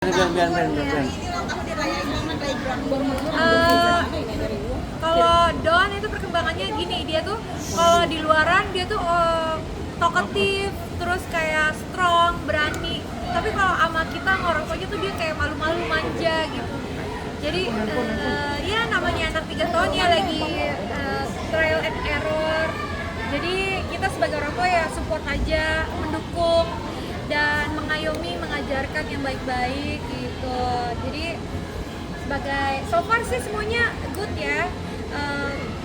Biar. Kalau Don itu perkembangannya gini, dia tuh kalau di luaran dia tuh talkative, terus kayak strong, berani. Tapi kalau sama kita ngerokoknya tuh dia kayak malu-malu, manja gitu. Jadi ya namanya anak 3 tahun ya lagi trial and error. Jadi kita sebagai orang tua ya support aja, mendukung dan mengayomi, mengajarkan yang baik-baik gitu. Jadi sebagai so far sih semuanya good ya.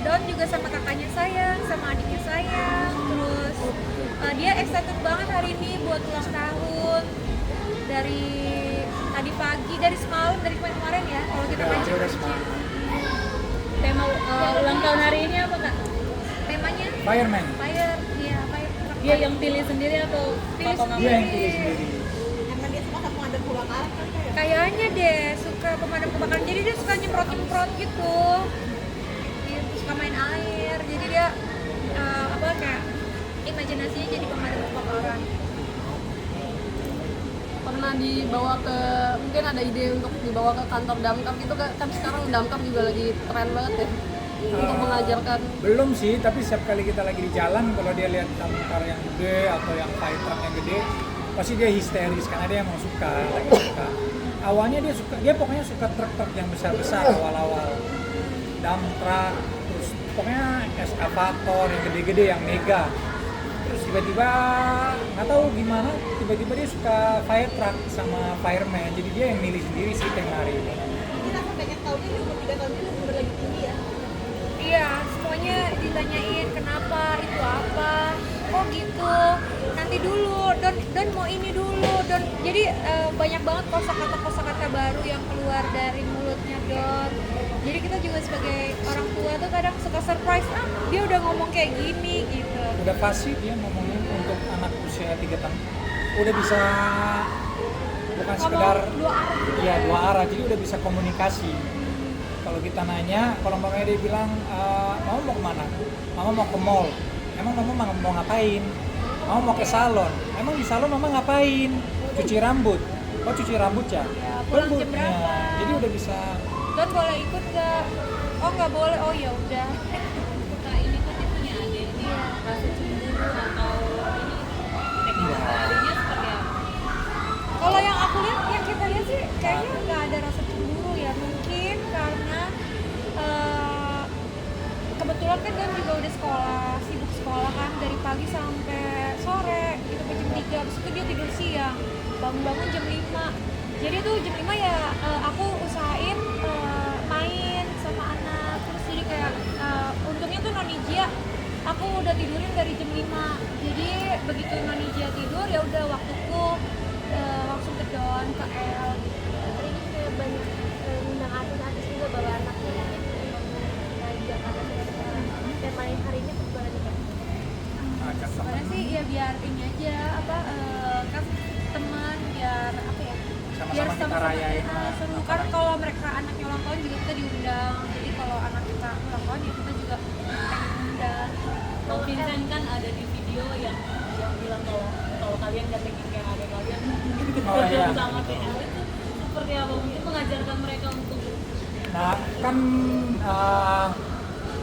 Don juga sama kakaknya sayang, sama adiknya sayang. Terus dia excited banget hari ini buat ulang tahun. Dari tadi pagi, dari semalam, dari kemarin ya. Kalau kita pancing. Tema ulang tahun hari ini apa Kak? Temanya Fireman. Fire, iya fire. Dia yang pilih sendiri atau Pilih Papa Mama? Dia yang pilih sendiri. Emang dia suka pemadam kebakaran kan kayak? Kayaknya deh suka pemadam kebakaran, jadi dia suka nyemprot gitu. Dia suka main air, jadi dia apa kayak imajinasinya jadi pemadam kebakaran. Pernah dibawa ke, mungkin ada ide untuk dibawa ke kantor damkar gitu kan sekarang damkar juga lagi tren banget ya untuk mengajarkan. Belum sih, tapi setiap kali kita lagi di jalan, kalau dia lihat damkar yang gede atau yang fire truck yang gede, pasti dia histeris karena dia emang lagi suka. Awalnya dia pokoknya suka truk-truk yang besar-besar awal-awal, dump truck, terus pokoknya eskavator yang gede-gede yang mega. Terus tiba-tiba nggak tahu gimana, tiba-tiba dia suka fire truck sama fireman, jadi dia yang milih sendiri sih tema hari ini. Ini aku pengen tahu dia di umur 3 tahun ini umur lagi tinggi ya? Iya, semuanya ditanyain kenapa, itu apa, oh gitu, nanti dulu, Don mau ini dulu, Don. Jadi banyak banget kosakata baru yang keluar dari mulutnya Don. Jadi kita juga sebagai orang tua tuh kadang suka surprise, dia udah ngomong kayak gini gitu. Udah pasti dia ngomongin untuk anak usia 3 tahun, udah bisa bukan sekedar dua arah, jadi udah bisa komunikasi. Kalau kita nanya, kalau mamanya dia bilang, mama mau kemana? Mama mau ke mall. Emang mama mau ngapain? Mama mau ke salon. Emang di salon mama ngapain? Cuci rambut. Oh cuci rambut ya? Pulang jam berapa? Jadi udah bisa. Don boleh ikut nggak? Oh nggak boleh, oh ya udah. Kak ini kan dia punya adik nih, rasa cemburu atau ini teknik adiknya seperti apa? Kalau yang aku lihat, yang kita lihat sih kayaknya nggak ada rasa cemburu ya. Mungkin karena kebetulan kan Don juga udah sekolah, sibuk sekolah kan dari pagi sampai sore gitu ke jam 3, habis itu dia tidur siang, bangun-bangun jam 5. Jadi tuh jam 5 ya aku usahain main sama anak. Terus jadi kayak untungnya tuh Nonijia aku udah tidurin dari jam 5. Jadi begitu Nonijia tidur ya udah waktuku langsung ke Don, ke El. Hari ini kayak banyak undang artis-artis juga bawa anaknya ngajak anaknya dan main hari ini gimana nih Kak? Sebenarnya sih ya biar ini aja kan teman biar apa ya? Biar Sama-sama kita rayain. Seru kan kalau mereka anaknya ulang tahun juga kita diundang. Jadi kalau anak kita ulang tahun ya kita juga pengen undang. Kalau Vincent kan ada di video yang bilang kalau kalian gak pengen kayak ada kalian Oh, iya. sama TL itu seperti apa? Mungkin mengajarkan mereka untuk Nah kan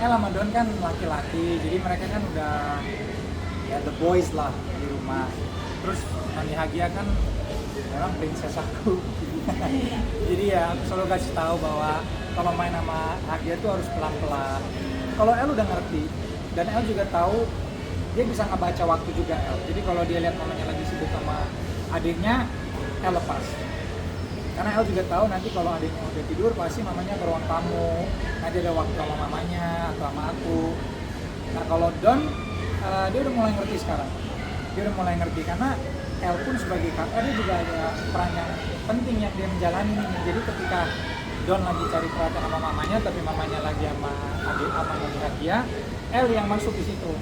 El sama Don kan laki-laki, jadi mereka kan udah ya the boys lah di rumah. Terus Nani Hagia kan memang princess aku. Jadi ya aku selalu kasih tahu bahwa kalau main sama Hagia tuh harus pelan-pelan. Kalau El udah ngerti dan El juga tahu dia bisa ngebaca waktu juga El. Jadi kalau dia lihat mamanya lagi sibuk sama adiknya, El lepas. Karena El juga tahu nanti kalau adiknya udah tidur pasti mamanya ke ruang tamu, nanti ada waktu sama mamanya atau sama aku. Nah kalau Don, dia udah mulai ngerti sekarang. Dia udah mulai ngerti karena El pun sebagai kakak dia juga ada peran yang penting yang dia menjalani nih. Jadi ketika Don lagi cari perhatian sama mamanya, tapi mamanya lagi sama adik sama dia, El yang masuk di situ.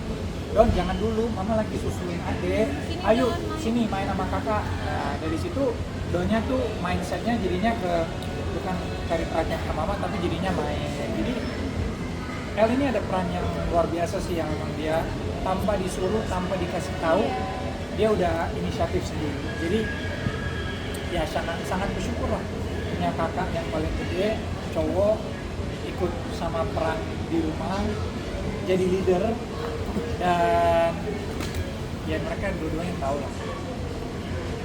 Don jangan dulu, mama lagi susuin adek. Ayo sini main sama kakak. Nah dari situ Donnya tuh mindsetnya jadinya bukan cari perhatian ke mama, tapi jadinya main. Jadi El ini ada peran yang luar biasa sih yang memang dia tanpa disuruh, tanpa dikasih tahu, dia udah inisiatif sendiri. Jadi ya sangat bersyukur lah punya kakak yang paling gede, cowok, ikut sama perang di rumah, jadi leader, dan ya mereka dua-duanya tahu lah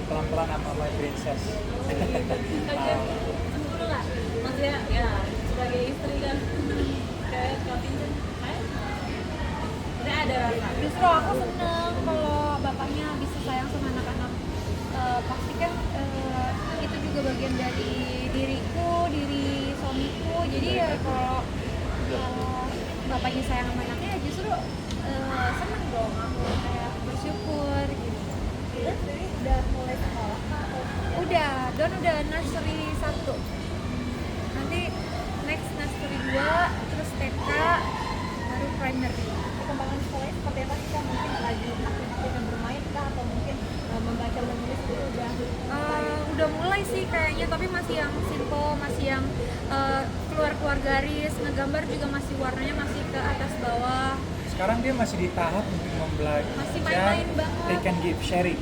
pelan-pelan sama my princess. Cemburu nggak? Maksudnya ya sebagai istri kan kayak Kak Vincent, maksudnya ada rasa. Justru aku seneng kalau bapaknya bisa sayang sama anak-anak. Pasti kan itu juga bagian dari diriku, diri suamiku. Jadi ya kalau bapaknya sayang sama anaknya ya justru seneng dong, aku kayak bersyukur gitu. Terus jadi udah mulai sekolah kah atau Udah, Don udah nursery 1. Nanti next nursery 2, terus TK, baru primary. perkembangan sekolahnya seperti apa sih Kak? Mungkin lagi aktif-aktif yang bermain kah atau mungkin membaca menulis itu Udah mulai sih kayaknya, tapi masih yang simple, masih yang keluar garis, ngegambar juga masih warnanya masih ke atas bawah. Sekarang dia masih di tahap untuk membelajar, Masih main-main banget. they can give sharing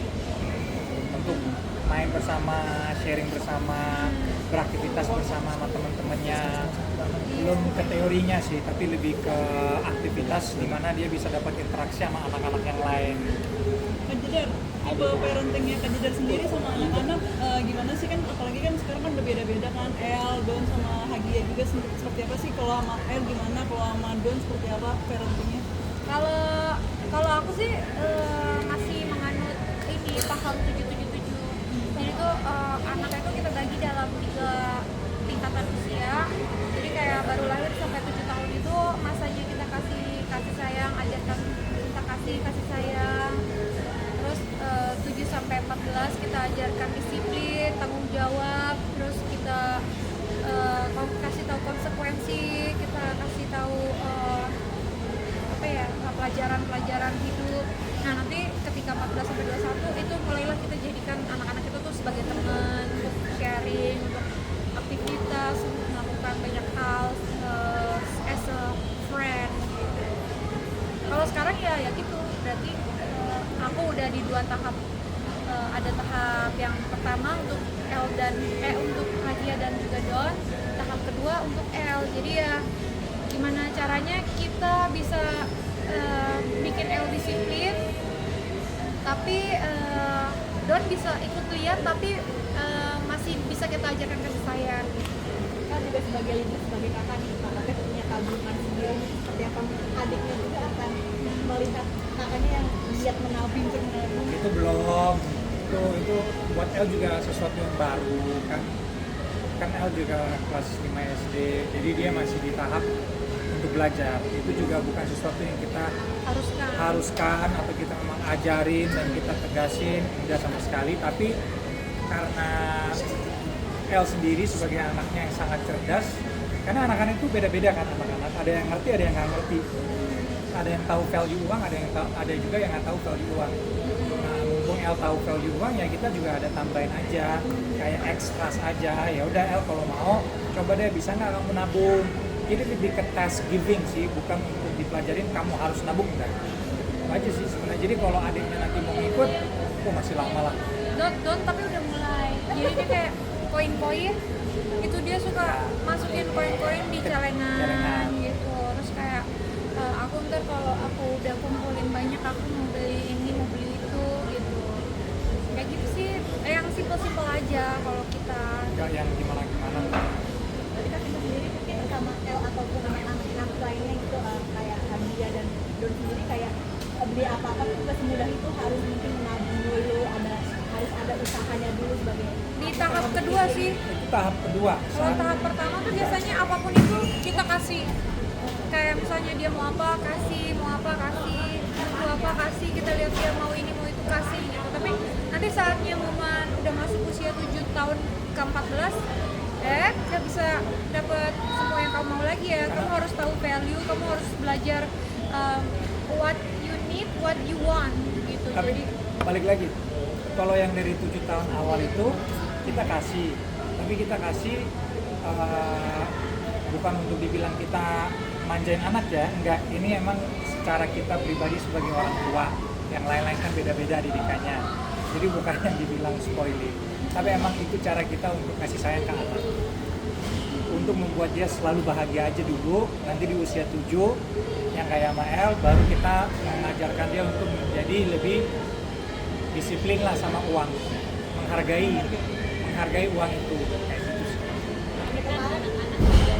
untuk main bersama, sharing bersama, beraktivitas bersama sama teman-temannya. Belum ke teorinya sih, tapi lebih ke aktivitas di mana dia bisa dapat interaksi sama anak-anak yang lain. Kak Jedar, tipe parentingnya Kak Jedar sendiri sama anak-anak gimana sih, kan apalagi kan sekarang kan udah beda-beda kan, El, Don sama Hagia juga seperti apa sih? Kalau sama El gimana, kalau sama Don seperti apa parentingnya? Kalau aku sih masih menganut ini paham 777. Jadi tuh anaknya itu kita bagi dalam 3 tingkatan usia. Jadi kayak baru lahir sampai 7 tahun itu masanya kita kasih sayang, ajarkan kita kasih sayang. Terus 7 sampai 14 kita ajarkan disiplin, tanggung jawab. Terus kita kasih tahu konsekuensi, kita kasih tahu pelajaran hidup. Nah nanti ketika 14 sampai 21 itu mulailah kita jadikan anak-anak itu tuh sebagai teman, untuk sharing, untuk aktivitas, untuk melakukan banyak hal as a friend gitu. Kalau sekarang ya gitu, berarti aku udah di 2 tahap. Ada tahap yang pertama untuk El dan untuk Hagia dan juga Don, tahap kedua untuk El. Jadi ya gimana caranya kita bisa bikin El disiplin, tapi Don bisa ikut lihat, tapi masih bisa kita ajarkan kasih sayang. Kak juga sebagai ibu, sebagai kakak nih, kakaknya punya tabungan sendiri seperti apa, adiknya juga akan melihat kakaknya yang giat menabung Itu belum, itu buat El juga sesuatu yang baru kan El juga kelas 5 SD, jadi dia masih di tahap untuk belajar. Itu juga bukan sesuatu yang kita haruskan atau kita memang ajarin dan kita tegasin, tidak sama sekali. Tapi karena El sendiri sebagai anaknya yang sangat cerdas, karena anak-anak itu beda-beda kan, anak-anak ada yang ngerti, ada yang nggak ngerti, ada yang tahu value uang, ada juga yang nggak tahu value uang. Nah, mumpung El tahu value uang, ya kita juga ada tambahin aja kayak ekstras aja. Ya udah El, kalau mau coba deh, bisa nggak kamu nabung. Jadi lebih ke task giving sih, bukan untuk dipelajarin kamu harus nabung, enggak. Itu aja sih sebenarnya. Jadi kalau adiknya nanti mau ngikut, masih lama lah. Don tapi udah mulai. Jadi dia kayak koin-koin itu dia suka masukin koin-koin di celengan gitu. Terus kayak aku ntar kalau aku udah kumpulin banyak, aku mau beli ini, mau beli itu gitu. Kayak gitu sih, yang simpel-simpel aja kalau kita. Enggak yang gimana-gimana. Berarti Kak Cinta sendiri mungkin sama El ataupun anak-anak lainnya itu kayak Hagia dan Don sendiri kayak beli apa-apa tuh nggak semudah itu, harus mungkin menabung dulu, harus ada usahanya dulu sebagai Di tahap kedua sih. Itu tahap kedua. Kalau tahap pertama tuh biasanya apapun itu kita kasih. Kayak misalnya dia mau apa kasih, mau apa kasih, butuh apa kasih, kita lihat dia mau ini mau itu kasih gitu. Tapi nanti saatnya momen udah masuk usia 7 tahun ke 14, nggak bisa dapat semua yang kamu mau lagi ya. Kamu harus tahu value, kamu harus belajar what you need, what you want gitu. Tapi Jadi balik lagi, kalau yang dari 7 tahun awal itu kita kasih, tapi kita kasih bukan untuk dibilang kita manjain anak ya, enggak. Ini emang secara kita pribadi sebagai orang tua, yang lain-lain kan beda-beda didikannya. Jadi bukan yang dibilang spoiling. tapi emang itu cara kita untuk kasih sayang ke anak, untuk membuat dia selalu bahagia aja dulu. Nanti di usia 7 yang kayak sama El, baru kita mengajarkan dia untuk menjadi lebih disiplin lah sama uang, menghargai uang itu kayak gitu sih. Kita anak-anak juga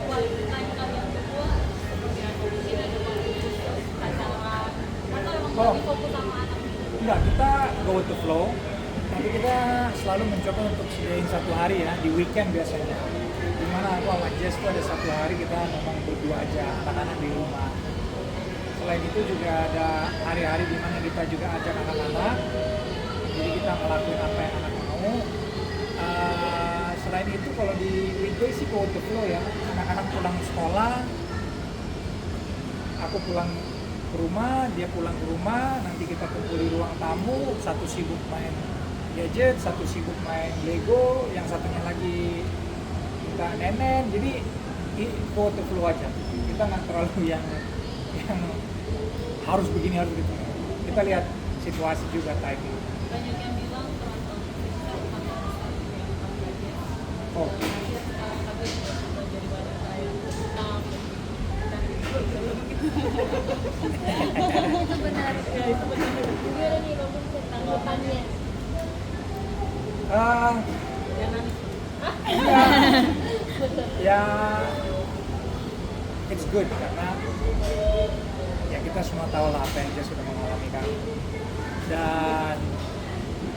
quality time kalian berdua seperti apa? Mungkin ada waktu khusus pacaran atau emang lebih fokus sama anak? Enggak, kita go with the flow, tapi kita selalu mencoba untuk sediain satu hari ya, di weekend biasanya. Dimana aku sama Jess tuh ada satu hari kita memang berdua aja, anak-anak di rumah. Selain itu juga ada hari-hari di mana kita juga ajak anak-anak, jadi kita ngelakuin apa yang anak mau. Selain itu kalau di weekday sih go with the flow ya, anak-anak pulang sekolah, aku pulang ke rumah, dia pulang ke rumah, nanti kita kumpul di ruang tamu, satu sibuk main gadget, satu sibuk main Lego, yang satunya lagi kita nenen. Jadi go with the flow aja, kita nggak terlalu yang harus begini harus begitu. Kita lihat situasi juga, timing. Banyak yang bilang penonton sekarang makin besar yang kamu belajar. Oh, Sekarang kami juga sudah jadi wanita yang tetap dan Itu benar. Gimana nih ngomong tanggapannya? jangan ya it's good karena ya kita semua tahu lah apa yang dia sudah mengalami kan. Dan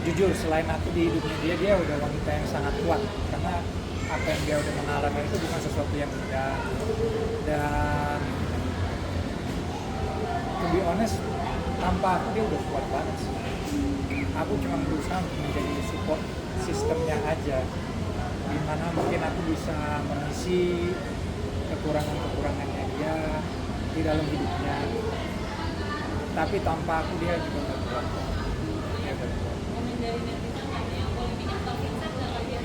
jujur selain aku di hidupnya dia udah wanita yang sangat kuat, karena apa yang dia udah mengalami itu bukan sesuatu yang mudah. Dan to be honest, tanpa aku dia udah kuat banget sih. Aku cuma berusaha untuk menjadi support sistemnya aja, dimana mungkin aku bisa mengisi kekurangannya dia di dalam hidupnya. Tapi tanpa aku dia juga udah kuat. Dia udah kuat. komen dari netizen katanya yang boleh minyak atau Vincent nggak lagi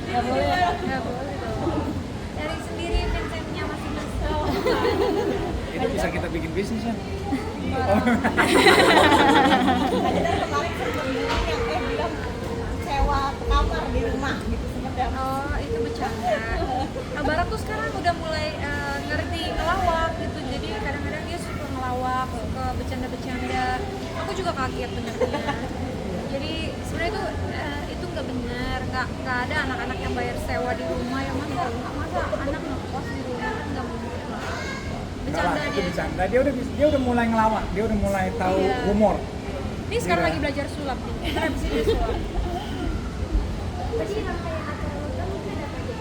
Nggak boleh dong. Dari sendiri Vincentnya masing-masing. Itu bisa kita bikin bisnis ya. Tadi kan kemarin sempat bilang yang bilang sewa kamar di rumah gitu sempat ya. Oh, itu bercanda. Nah, Barak tuh sekarang udah mulai ngerti ngelawak gitu. Jadi kadang-kadang dia suka ngelawak, suka bercanda-bercanda. Aku juga kaget dengarnya. Jadi sebenarnya itu nggak benar. Nggak ada anak-anak yang bayar sewa di rumah. Yang masa anak ngekos di rumah kan nggak mungkin. Enggak lah, itu Bercandanya. bercanda. Dia udah mulai ngelawak, dia udah mulai tahu Iya. humor. Ini sekarang Iya. lagi belajar sulap nih. Ntar abis ini dia sulap. Tadi rangkaian acara nonton mungkin apa aja?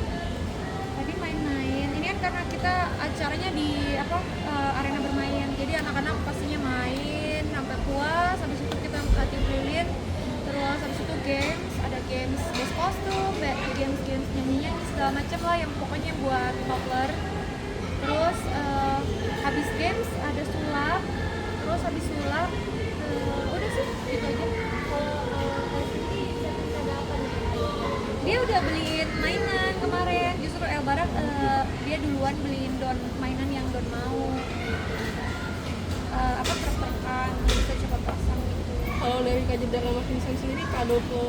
Tadi main-main. Ini kan karena kita acaranya di arena bermain. Jadi anak-anak pastinya main sampai puas. Habis itu kita latihan lilin. Terus habis itu games, ada games base kostum, games nyanyi-nyanyi segala macam lah yang pokoknya buat toddler. Terus habis games ada sulap. Terus habis sulap udah sih gitu aja. Kalau sendiri siapin kado apa nih? Dia udah beliin mainan kemarin. Justru El Barak dia duluan beliin mainan yang Don mau. Truk-trukan bisa coba pasang gitu. Kalau dari Kak Jedar sama Vincent sendiri kado ke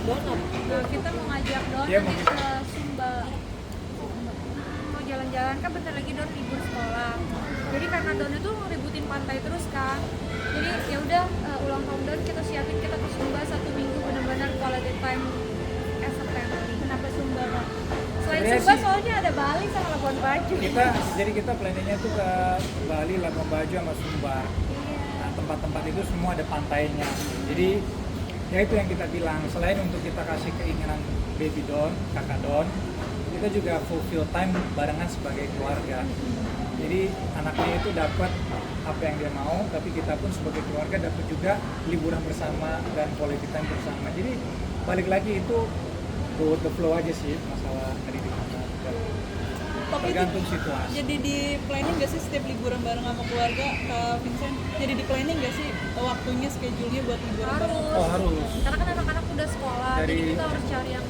Don apa? Nah, kita mau ngajak Don Dia nanti mau- ke Sumba. Mau jalan-jalan kan bentar lagi Don libur sekolah. Jadi karena Don itu ributin pantai terus kan. Jadi ya udah ulang tahun Don kita siapin kita ke Sumba 1 minggu benar-benar quality time as a family. Kenapa Sumba, Kak? Selain Sebenarnya Sumba sih- soalnya ada Bali sama Labuan Bajo. Kita planningnya tuh ke Bali, Labuan Bajo sama Sumbar. Nah, tempat-tempat itu semua ada pantainya. Jadi ya itu yang kita bilang, selain untuk kita kasih keinginan baby Don, kakak Don, kita juga fulfill time barengan sebagai keluarga. Jadi anaknya itu dapat apa yang dia mau, tapi kita pun sebagai keluarga dapat juga liburan bersama dan quality time bersama. Jadi balik lagi itu go with the flow aja sih masalah pendidikan. Tapi itu Tergantung situasi. jadi di planning gak sih setiap liburan bareng sama keluarga, Kak Vincent? Jadi di planning gak sih waktunya, schedule-nya buat liburan bareng? Harus. Oh, harus. Karena kan anak-anak udah sekolah, jadi Dari- kita harus cari yang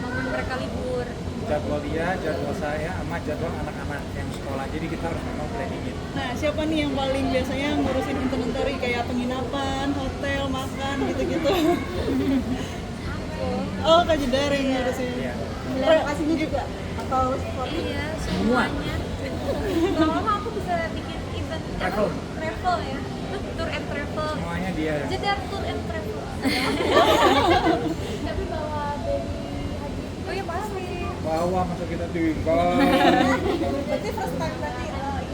momen mereka libur. jadwal dia, jadwal saya, sama jadwal anak-anak yang sekolah. Jadi kita harus memang planningin. Nah, siapa nih yang paling biasanya ngurusin inventory kayak penginapan, hotel, makan gitu-gitu? Oh, Kak Jedar yang ngurusin. Iya. Relokasinya juga atau sport? Iya, Semua. semuanya. Lama-lama aku bisa bikin event Travel. travel ya, tour and travel. Semuanya dia. Jedar tour and travel. Tapi bawa baby haji Oh iya pasti. Bawa masa kita tinggal. Berarti first time berarti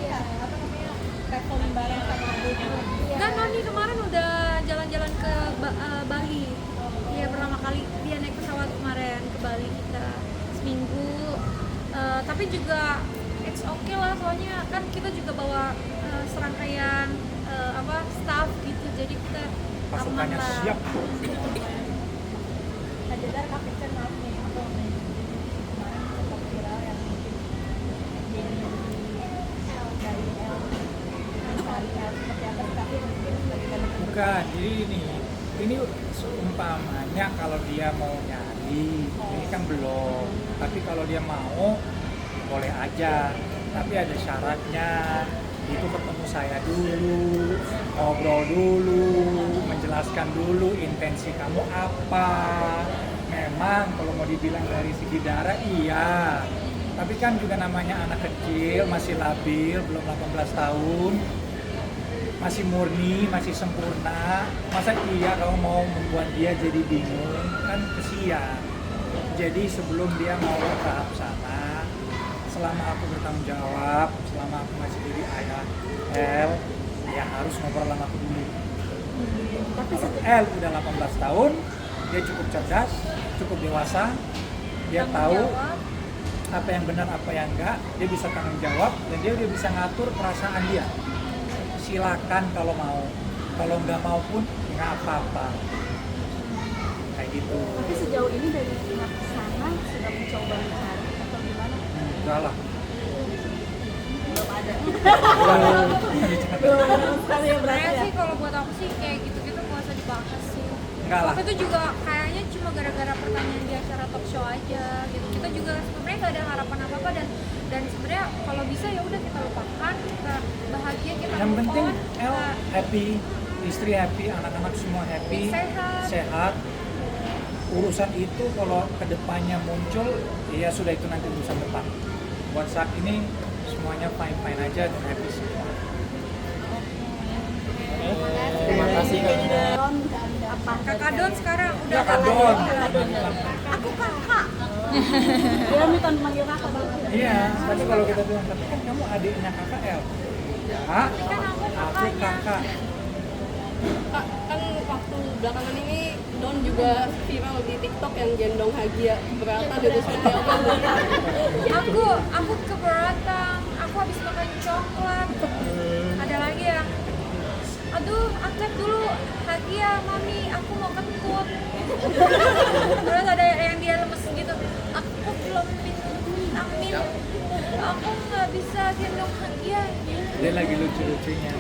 iya apa namanya traveling bareng sama baby. Dan Noni kemarin udah jalan-jalan ke Bali. Iya pertama kali dia naik pesawat kemarin ke Bali kita seminggu. Tapi juga it's okay lah soalnya kan kita juga bawa serangkaian staff gitu jadi kita aman Pasukannya lah. siap. Kak Jedar, Kak Vincent, maaf nih aku kemarin sempat viral yang mungkin jadi dari L mencari L seperti apa sih, tapi mungkin sebagai teman Bukan, jadi ini seumpamanya kalau dia mau nyari, ini kan belum. Tapi kalau dia mau, boleh aja. Tapi ada syaratnya. Itu ketemu saya dulu, ngobrol dulu, menjelaskan dulu intensi kamu apa. Memang kalau mau dibilang dari segi darah iya. Tapi kan juga namanya anak kecil, masih labil, belum 18 tahun. Masih murni, masih sempurna. Masa iya kalau mau membuat dia jadi bingung, kan kesian. Jadi sebelum dia mau ke tahap sana, selama aku bertanggung jawab, selama aku masih jadi ayah L, ya harus ngobrol sama aku dulu. tapi Kalau L udah 18 tahun, dia cukup cerdas, cukup dewasa, dia tahu apa yang benar, apa yang enggak, dia bisa tanggung jawab, dan dia udah bisa ngatur perasaan dia. Silakan kalau mau, kalau nggak mau pun nggak apa-apa. Kayak gitu. tapi sejauh ini dari pihak sana sudah mencoba mencari atau gimana? Enggak lah. Belum ada. Belum. Sekali ya berarti Sebenarnya ya. sih kalau buat aku sih kayak gitu-gitu nggak usah dibahas sih. Enggak lah. Waktu itu juga kayaknya cuma gara-gara pertanyaan di acara talk show aja gitu. Kita juga sebenarnya nggak ada harapan apa-apa dan sebenarnya kalau bisa ya udah kita lupakan, kita bahagia, kita Yang move penting on, L kita happy, istri happy, anak-anak semua happy, sehat. Urusan itu kalau kedepannya muncul, ya sudah itu nanti urusan depan. Buat saat ini semuanya fine-fine aja dan happy semua. Terima kasih Kak Gina. Apa? Kakak Don sekarang udah Kakak Don. Aku kakak. Dia minta manggil kakak banget. Iya, tapi kalau kita bilang, tapi kan kamu adiknya kakak L. Ya, Kan aku aku kakaknya. kakak. Kak, kan waktu belakangan ini Don juga viral di TikTok yang gendong Hagia keberatan itu seperti apa? Aku keberatan. Aku habis makan coklat. Ada lagi yang aduh, angkat dulu Hagia, mami, aku mau kentut. Terus ada yang dia lemes gitu. Aku belum vitamin. Aku nggak bisa gendong Hagia. Dia lagi lucu-lucunya.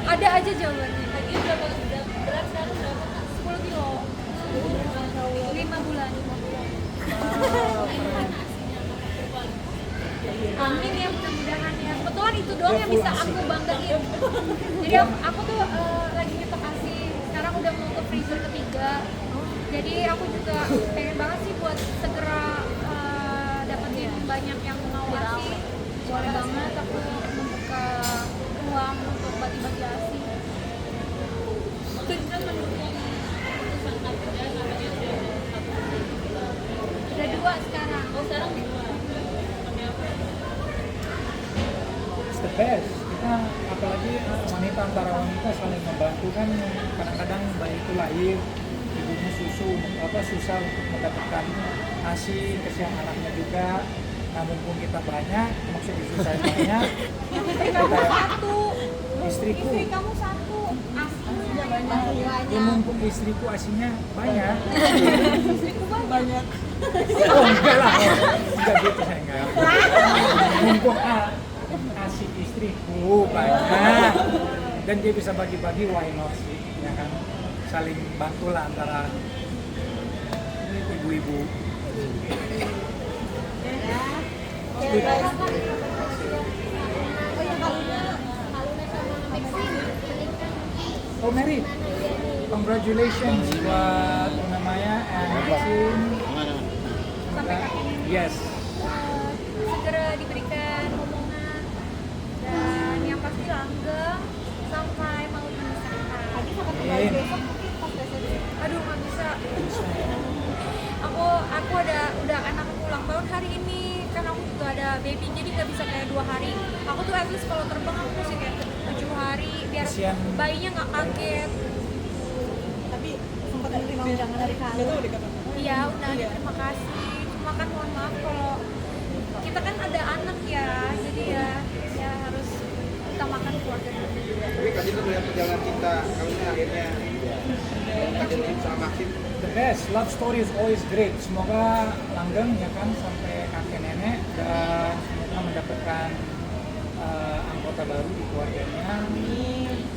Ada aja jawabannya. Hagia berapa berat sekarang berapa? 10 kilo. 5 bulan. Amin ya, mudah-mudahan ya. Kebetulan itu doang yang bisa aku banggain. Jadi aku tuh lagi nyetok ASI. Sekarang udah mau ke freezer ketiga. Jadi aku juga pengen banget sih buat segera dapetin banyak yang mau ASI. Boleh banget aku membuka uang untuk bagi-bagi ASI. Udah 2 sekarang. oh sekarang di luar It's the best. Kita apalagi wanita antara wanita saling membantu kan. Kadang-kadang bayi itu lahir, ibunya susah untuk mendapatkan ASI, kesian anaknya juga. Nah, mumpung kita banyak, maksud istri saya banyak, Istri kamu satu. istriku, Istri kamu satu. ASI-nya banyak. ya mumpung istriku ASI-nya banyak. Istriku banyak. Oh enggak lah, enggak gitu saya enggak. Mumpung ASI istriku banyak dan dia bisa bagi-bagi, why not sih, ya kan? Saling bantulah antara ibu-ibu. ya. Good. Oh ya kalungnya Kaluna sama Maxine menikah. Oh, married. Congratulations buat Luna Maya and Maxine. Yes. Segera diberikan omongan dan yang pasti langgeng sampai mau dipisahkan. lagi akan kembali besok mungkin pas resepsi. Aduh nggak bisa. Aku udah anak aku ulang tahun hari ini kan aku juga ada baby jadi nggak bisa kayak 2 hari. Aku tuh at least kalau terbang aku mesti kayak 7 hari biar Kasian. bayinya nggak kaget. Tapi sempat menerima undangan dari Nggak kalian. tahu deh kapan. Iya udah terima kasih. Cuma kan mohon maaf kalau kita kan ada anak ya jadi ya harus utamakan keluarga dulu. Tapi Kak Didar melihat perjalanan cinta kamu akhirnya Kak Didar sama Maxim The best, love story is always great. Semoga langgeng ya kan sampai kakek nenek dan semoga mendapatkan anggota baru di keluarganya.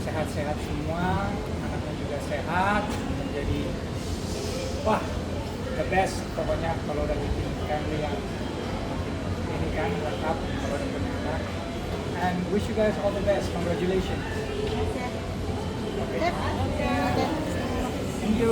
Sehat-sehat semua, anaknya juga sehat. Jadi wah the best pokoknya kalau udah bikin family yang makin ini kan lengkap kalau udah punya anak. And wish you guys all the best. Congratulations.